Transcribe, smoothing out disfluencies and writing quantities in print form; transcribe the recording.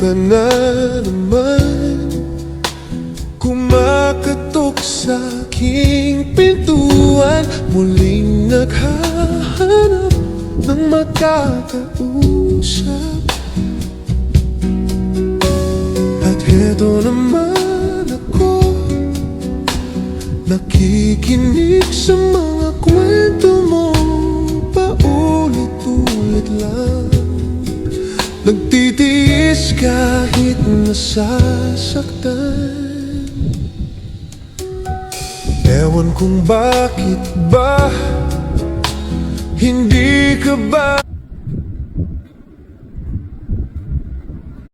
ka na naman kumakatok sa aking pintuan, muling naghahanap ng makakausap. At heto naman ako, nakikinig sa mga kwento mo, paulit-ulit lang. Nagtitiis kahit nasasaktan. Ewan kung bakit ba hindi ka ba